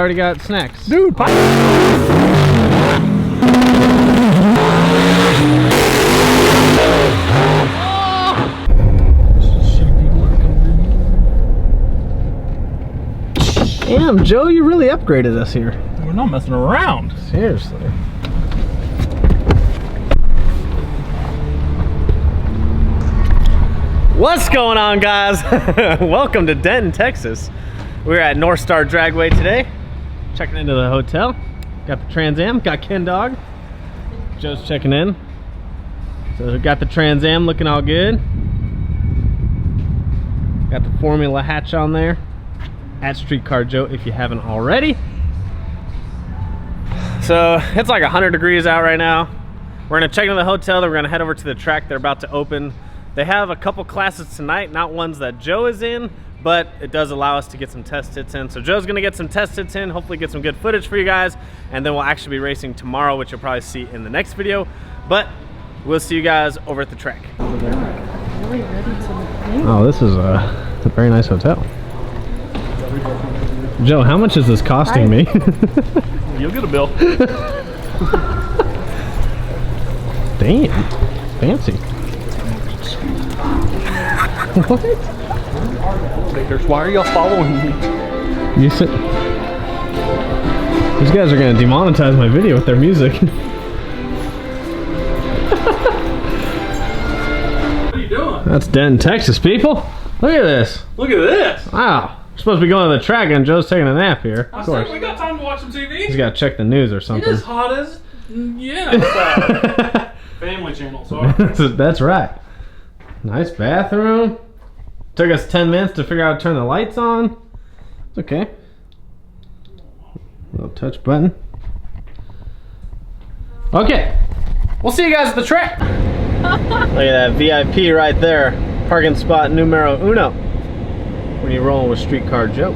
already got snacks. Dude, Damn, Joe, you really upgraded us here. we're not messing around. Seriously. What's going on, guys? Welcome to Denton, Texas. We're at North Star Dragway today, checking into the hotel. Got the Trans Am, got Ken Dog. Joe's checking in. So we got the Trans Am looking all good. Got the Formula hatch on there. At Streetcar Joe if you haven't already. So it's like 100 degrees out right now. We're gonna check into the hotel, then we're gonna head over to the track they're about to open. They have a couple classes tonight, not ones that Joe is in, but it does allow us to get some test hits in. So Joe's gonna get some test hits in, hopefully get some good footage for you guys, and then we'll actually be racing tomorrow, which you'll probably see in the next video. But we'll see you guys over at the track. Oh, this is a very nice hotel. Joe, how much is this costing me? You'll get a bill. Damn, fancy. What? Why are y'all following me? You said these guys are gonna demonetize my video with their music. What are you doing? That's Denton, Texas, people. Look at this. Look at this. Wow. We're supposed to be going to the track and Joe's taking a nap here. I Of course. said we got time to watch some TV. He's got to check the news or It something. is hot as yeah. Family channel, sorry. That's right. Nice bathroom. Took us 10 minutes to figure out how to turn the lights on. It's okay. Little touch button. Okay. We'll see you guys at the track. Look at that VIP right there. Parking spot numero uno. When you're rolling with Streetcar Joe.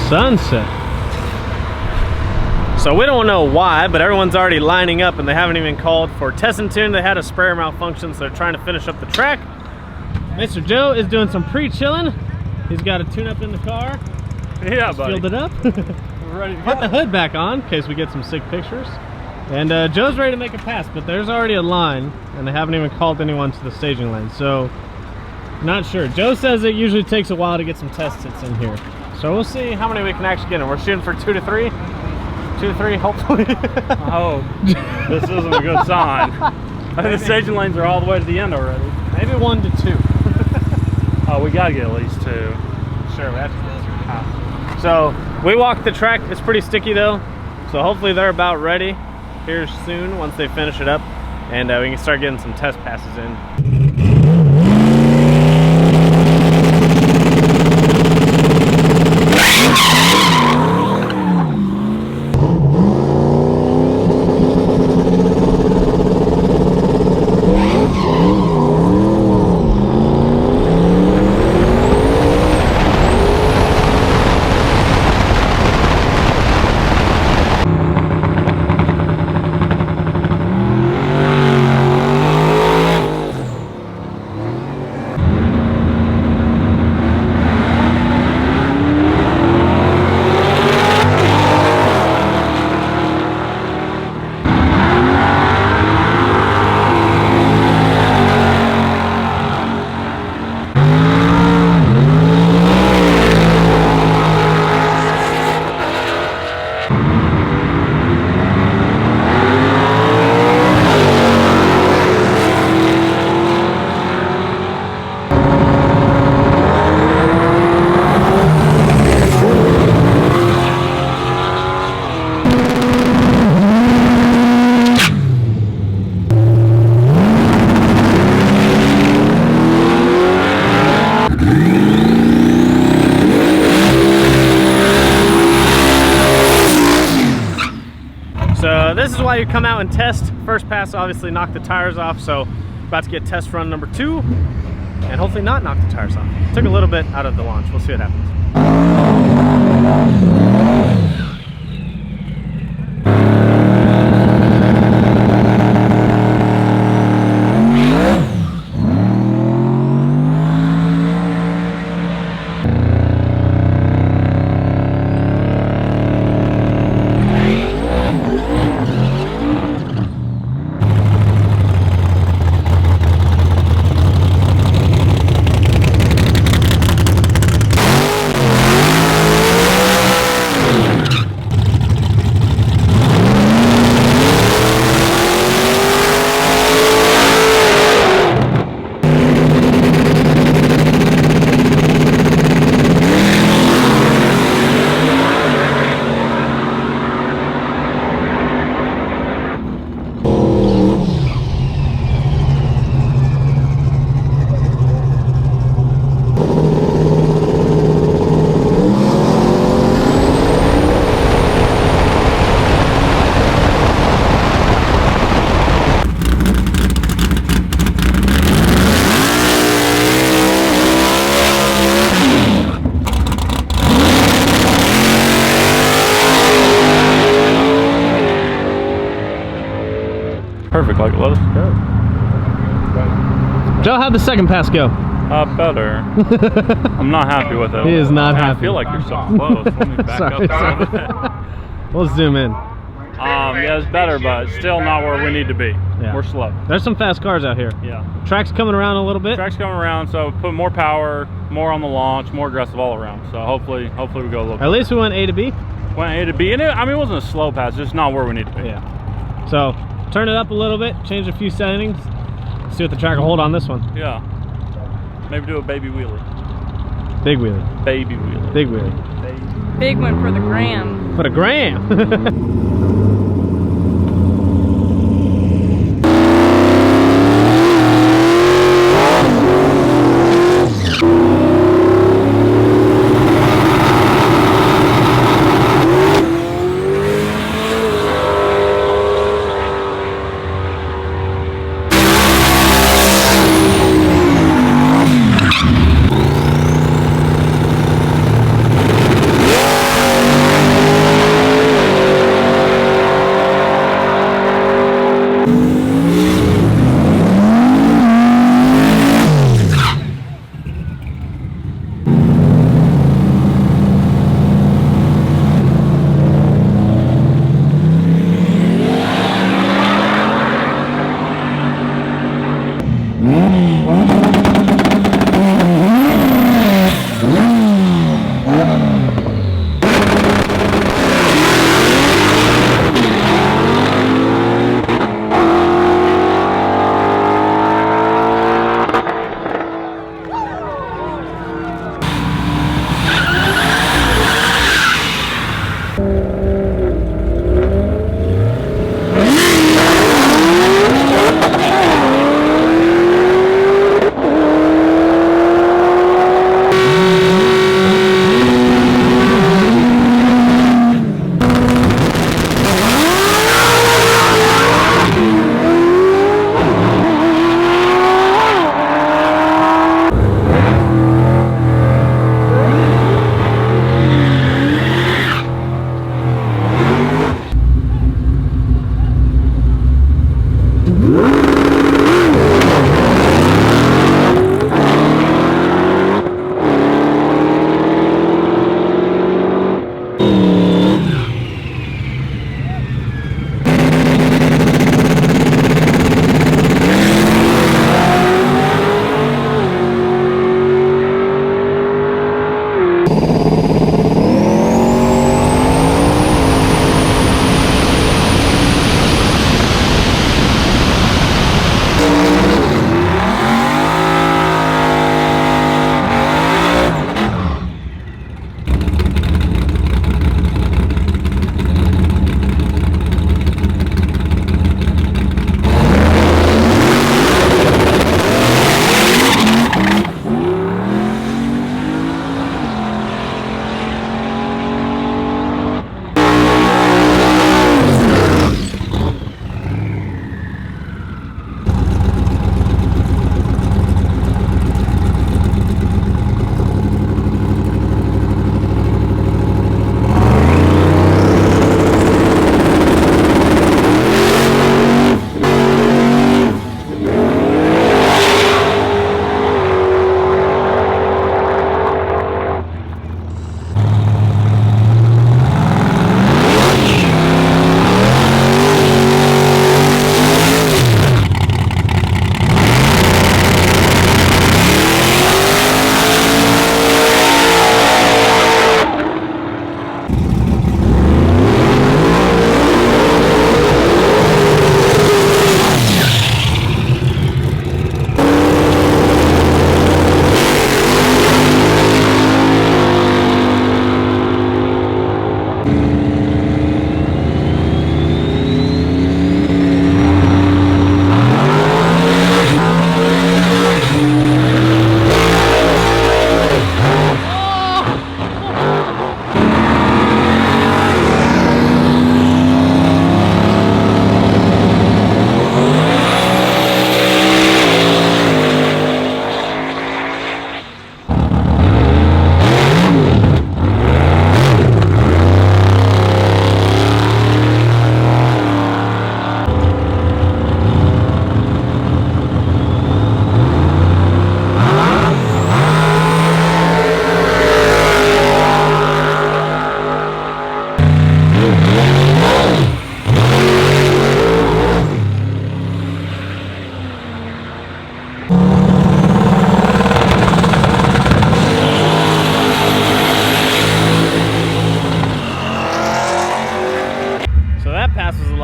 Sunset. So we don't know why, but everyone's already lining up and they haven't even called for test and tune. They had a sprayer malfunction, so they're trying to finish up the track. Mr. Joe is doing some pre-chilling. He's got a tune-up in the car. Yeah, buddy. Filled it up. We're ready to Put go. the hood back on in case we get some sick pictures. And Joe's ready to make a pass, but there's already a line and they haven't even called anyone to the staging lane. So, not sure. Joe says it usually takes a while to get some test hits in here. So we'll see how many we can actually get in. We're shooting for 2 to 3. 2 to 3, hopefully. Oh, this isn't a good sign. I think the staging lanes are all the way to the end already. Maybe 1 to 2. Oh, we gotta get at least 2. Sure, we have to get 2. So we walked the track. It's pretty sticky though. So hopefully they're about ready here soon once they finish it up, and we can start getting some test passes in. This is why you come out and test. First pass obviously knocked the tires off, so about to get test run number 2 and hopefully not knock the tires off. Took a little bit out of the launch. We'll see what happens. Perfect, like let us go. Joe, how'd the second pass go? Better. I'm not happy with it. He is not I happy. feel like you're so close. Let me back up a little bit. We'll zoom in. Yeah, it's better, but still not where we need to be. Yeah. We're slow. There's some fast cars out here. Yeah. Track's coming around a little bit. Track's coming around, so put more power, more on the launch, more aggressive all around. So hopefully we go a little. At least we went A to B. Went A to B, and it wasn't a slow pass. It's just not where we need to be. Yeah. So turn it up a little bit, change a few settings, see what the track will hold on this one. Yeah. Maybe do a baby wheelie. Big wheelie. Baby wheelie. Big wheelie. Big one for the gram. For the gram.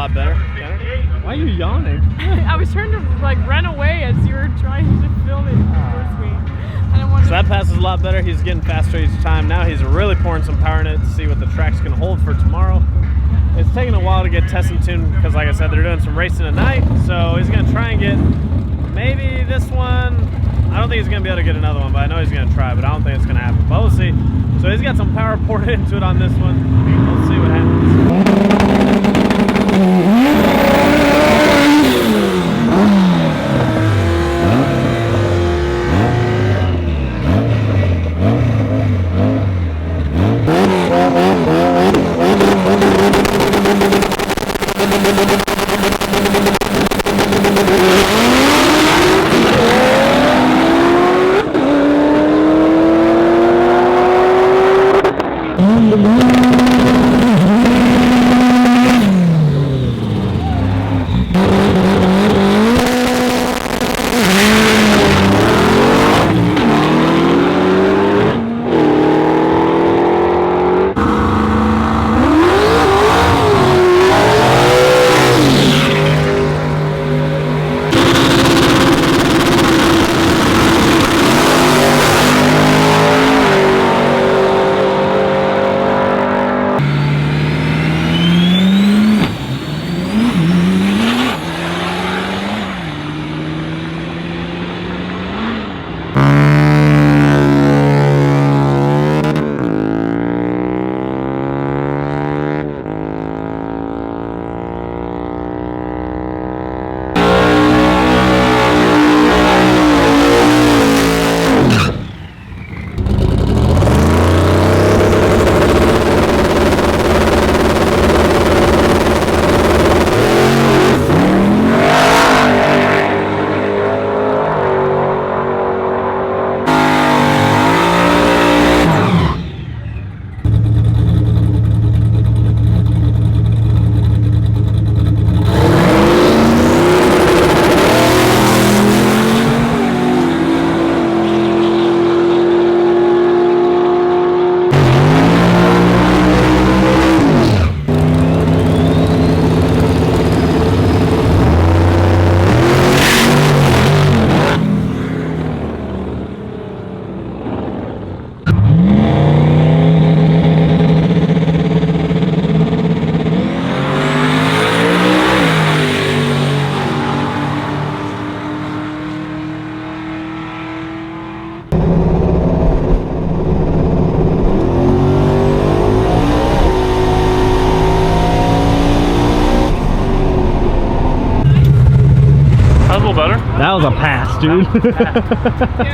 lot better. Why are you yawning? I was trying to like run away as you were trying to film it towards me. I didn't want So that passes a lot better. He's getting faster each time. Now he's really pouring some power in it to see what the track's gonna hold for tomorrow. It's taking a while to get testing tuned because, like I said, they're doing some racing tonight. So he's gonna try and get maybe this one. I don't think he's gonna be able to get another one, but I know he's gonna try, but I don't think it's gonna happen. But we'll see. So he's got some power poured into it on this one. We'll see what happens. That was a pass, dude. Here,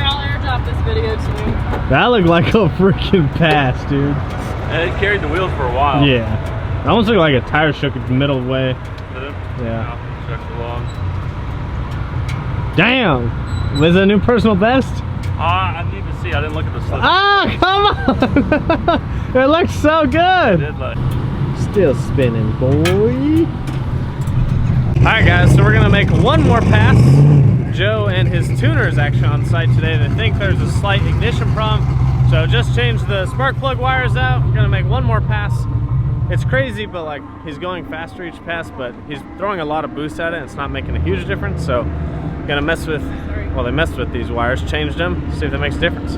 I'll airdrop this video to you. That looked like a freaking pass, dude. And it carried the wheels for a while. Yeah. That almost looked like a tire shook at the middle of the way. Did it? Yeah. Checked along. Damn. Was it a new personal best? I need to see. I didn't look at the slip. Ah, come on. It looks so good. I did look. Still spinning, boy. Alright guys, so we're gonna make one more pass. Joe and his tuner is actually on site today. They think there's a slight ignition problem, so just change the spark plug wires out. We're gonna make one more pass. It's crazy, but like he's going faster each pass, but he's throwing a lot of boost at it and it's not making a huge difference. So gonna mess with, well, they messed with these wires, changed them, see if that makes a difference.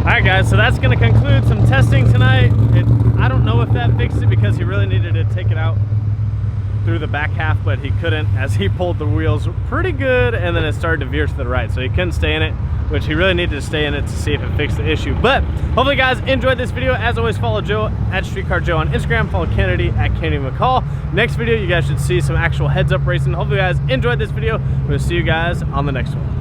Alright guys, so that's going to conclude some testing tonight. I don't know if that fixed it because he really needed to take it out through the back half, but he couldn't as he pulled the wheels pretty good and then it started to veer to the right. So he couldn't stay in it, which he really needed to stay in it to see if it fixed the issue. But hopefully guys enjoyed this video. As always, follow Joe at StreetCarJoe on Instagram, follow Kennedy at Kennedy McCall. Next video, you guys should see some actual heads up racing. Hopefully you guys enjoyed this video. We'll see you guys on the next one.